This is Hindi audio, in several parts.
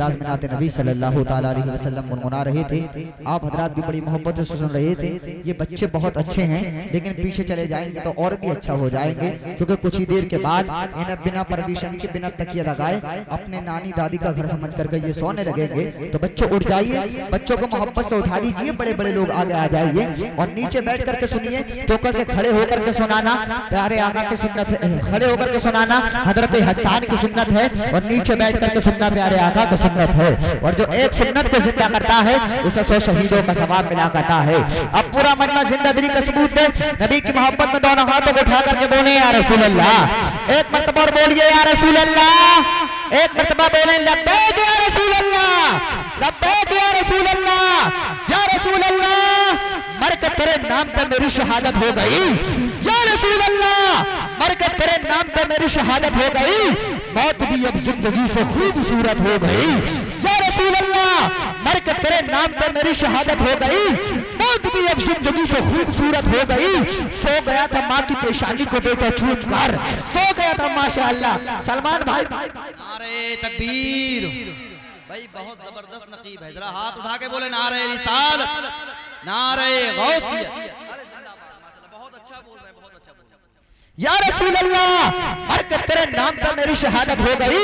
अंदाज में नाते नबी सल्लल्लाहु ताला अलैहि वसल्लम गुनगुना रहे थे। आप हजरात भी बड़ी मोहब्बत से सुन रहे थे। ये बच्चे बहुत अच्छे हैं, लेकिन पीछे चले जाएंगे तो और भी अच्छा हो जाएंगे, क्योंकि कुछ ही देर के बाद इन्हें बिना परमिशन के, बिना तकिया लगाए अपने नानी दादी का घर समझ करके ये सोने लगेंगे। तो बच्चों उठ जाइए, बच्चों को मोहब्बत से उठा दीजिए, बड़े बड़े लोग आगे आ जाइए और नीचे बैठ करके सुनिए। तो करके खड़े होकर के सुनाना प्यारे आका की सुन्नत है, खड़े होकर के सुनाना हजरत हसन की सुन्नत है, और नीचे बैठ करके सुनना प्यारे आका की सुन्नत है। और जो एक सुन्नत को जिंदा करता है उसे 100 शहीदों का सवाब मिला करता है। अब पूरा मजमा जिंदा दिली का सबूत दे, नबी की मोहब्बत में दोनों हाथों को उठा करके बोले या रसूल अल्लाह। एक मर्तबा और बोलिए या रसूल अल्लाह। एक मर्तबा बोले लब्बैक या रसूल अल्लाह, लब्बैक या रसूल अल्लाह, या रसूल अल्लाह। मर के तेरे नाम पे मेरी शहादत हो गई, या रसूल अल्लाह। मर के तेरे नाम पे मेरी शहादत हो गई, मौत भी अब जिंदगी से खूबसूरत हो गई, या रसूल अल्लाह। मर के तेरे नाम पे मेरी शहादत हो गई, मौत भी अब जिंदगी से खूबसूरत हो गई। सो गया था माँ की पेशानी को बेटा छूट कर, सो गया था माशाअल्लाह। सलमान भाई नारे तकबीर भाई, बहुत जबरदस्त नकीब है। जरा हाथ उठा के बोले नारे रिसालत, नारे गौसियत। अरे जिंदाबाद, बहुत अच्छा बोल रहे हैं, बहुत अच्छा बोल रहे हैं। या रसूल अल्लाह, मर के तेरे नाम पर मेरी शहादत हो गई,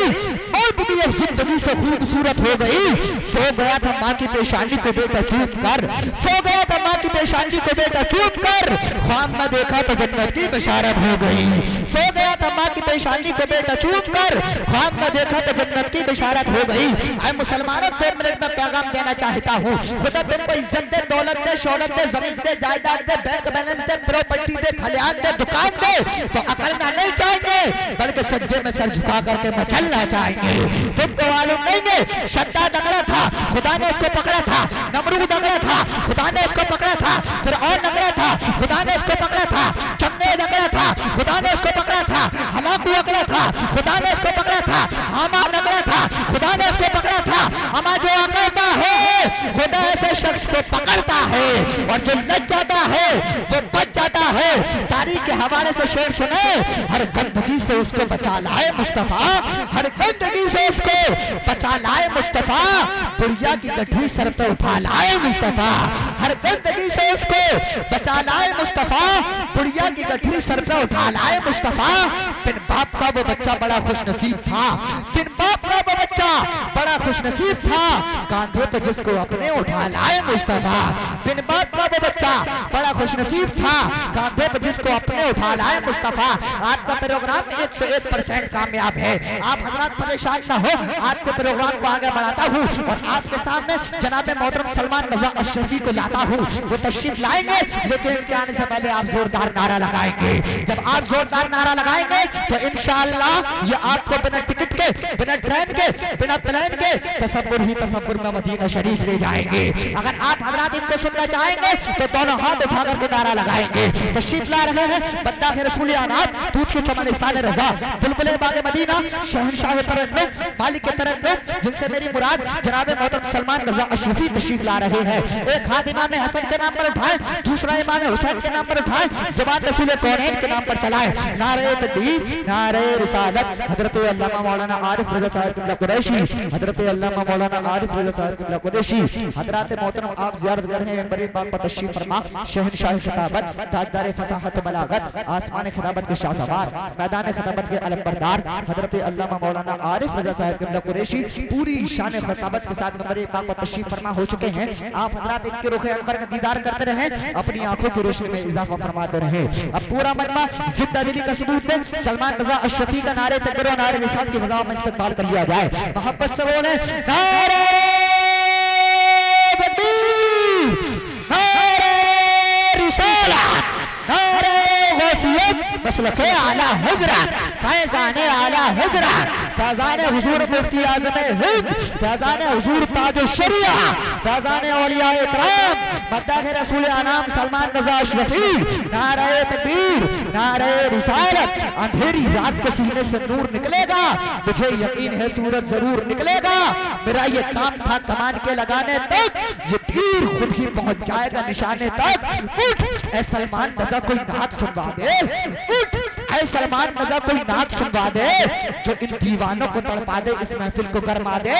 मौत भी अब जिंदगी से खूबसूरत हो गई। सो गया था माँ की पेशानी को बेटा चूम कर, सो गया था माँ की पेशानी को बेटा चूम कर, ख्वाब में देखा तो जन्नत की बशारत हो गई। सो गया था माँ की पेशानी को बेटा चूम कर, ख्वाब में देखा तो जन्नत की बशारत हो गई। मैं मुसलमानों 2 मिनट में पैगाम देना चाहता हूँ। खुदा तुमको इज्जत दे, दौलत दे, शोहरत दे, जमीन दे, जायदाद दे, बैंक बैलेंस दे, प्रॉपर्टी दे, खलियान दे, दुकान दे, तो अकलना नहीं चाहेंगे, बल्कि सजदे में सर झुका करके मचलना चाहेंगे। तुमको मालूम नहीं है, शद्दाद अकड़ा था, खुदा ने उसको पकड़ा था। नमरूद अकड़ा था, खुदा ने उसको पकड़ा था। फिरऔन अकड़ा था, खुदा ने उसको पकड़ा था। चम्मेद अकड़ा था, खुदा ने उसको पकड़ा था। हलाकू अकड़ा था, खुदा ने उसको पकड़ा था। हामान अकड़ा था, खुदा ने उसको पकड़ा था। हमा जो अकड़ता है खुदा ऐसे शख्स को पकड़ता है, और जो लज जाता है वो बच जाता है। तारीख के हवाले से शेर सुने, हर गंदगी से उसको बचा लाए मुस्तफा, हर गंदगी से उसको बचा लाए मुस्तफा, बुढ़िया की गठरी सर पे उठा लाए मुस्तफा। हर गंदगी से उसको बचा लाए मुस्तफा, बुढ़िया की गठरी सर पे उठा लाए मुस्तफा। बिन बाप का वो बच्चा बड़ा खुशनसीब था, बिन बाप का वो बच्चा बड़ा खुशनसीब था, कांधे पे जिसको अपने उठा लाए मुस्तफा। बिन बाप का वो बच्चा बड़ा खुशनसीब था, कांधे पे जिसको अपने उठा लाए मुस्तफा। आपका प्रोग्राम 101% कामयाब है। आप हजरात परेशान ना हो, आपके प्रोग्राम को आगे बढ़ाता हूँ और आपके सामने जनाब मोहतरम सलमान रजा अशरफी को लाता हूँ। वो तशरीफ लाएंगे, लेकिन इनके आने से पहले आप जोरदार नारा लगाएंगे। जब आप जोरदार नारा लगाएंगे तो इंशाअल्लाह ये आपको बिना टिकट के, बिना ट्रेन के, बिना प्लेन के तसव्वुर ही तसव्वुर में मदीना शरीफ ले जाएंगे। अगर आप हजरात इनको सुनना चाहेंगे तो दोनों हाथ उठा करके नारा लगाएंगे। तशरीफ ला रहे हैं बंदा रसूल आनात, दूध के चमनिस्तान रजा, बुलबुले बाग मदीना, शहंशाह तरन्नुम, मालिक तरन्नुम, जिनसे मेरी मुराद जनाब मोहतरम सलमान रजा अशरफी तशरीफ ला रहे हैं। एक हाथ इमाम हसन के नाम पर उठाए, दूसरा इमाम हुसैन के नाम पर उठाए, ज़बान रसूल कौनैन के नाम पर चलाए। नारे तकबीर, नारे रिसालत। हजरत अल्लामा मौलाना आरिफ रजा साहब किबला कुरैशी, हजरत अल्लामा मौलाना आरिफ रजा साहब किबला कुरैशी, हजरत मोहतरम आप ज़ियारत कर रहे हैं मेंबर पाक पर तशरीफ फरमा। शहंशाह खिताबत, ताजदार फसाहत बलागत, आसमान खिताबत के शाहसवार, मैदान खिताबत के अलमबरदार, हजरत अल्लामा मौलाना आरिफ रजा साहब किबला कुरैशी पूरी शान खिताबत के साथ मेंबर पाक पर तशरीफ फरमा हो चुके हैं। आप हजरात इनके रुख अनवर का दीदार करते रहें, अपनी आंखों की रोशनी में इजाफा फरमाते रहें। अब पूरा मजमा जिंदा दिली का सबूत है, सलमान रजा अशरफी का नारे तकबीर और नारे रिसालत की वज़ाहत में इस्तकबाल कर लिया जाए। मोहब्बत से बोले नारे तकबीर, नारे रिसालत, नारे गौसियत, मसलके आला हज़रत, फैज़ाने आला हज़रत, फैज़ाने हुज़ूर मुफ्ती आज़म हिंद, फैज़ाने हुज़ूर ताज शरिया, फैज़ाने औलिया इकराम, मद्दाह रसूल अनाम सलमान रजा अशरफी। नारे तकबीर, नारे रिसालत। अंधेरी रात के सीने से नूर निकलेगा, मुझे यकीन है सूरज जरूर निकलेगा। मेरा ये काम था कमान के लगाने तक, ये तीर खुद ही पहुंच जाएगा निशाने तक। उठ ए सलमान रजा, कोई नात सुनवा दे। उठ ऐ सलमान नजर कोई नाक सुनवा दे जो इन दीवानों को तड़पा दे, इस महफिल को गरमा दे।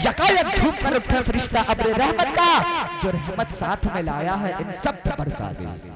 यकायक झूम कर उठा फरिश्ता अब्र रहमत का, जो रहमत साथ में लाया है इन सब पे बरसा दे।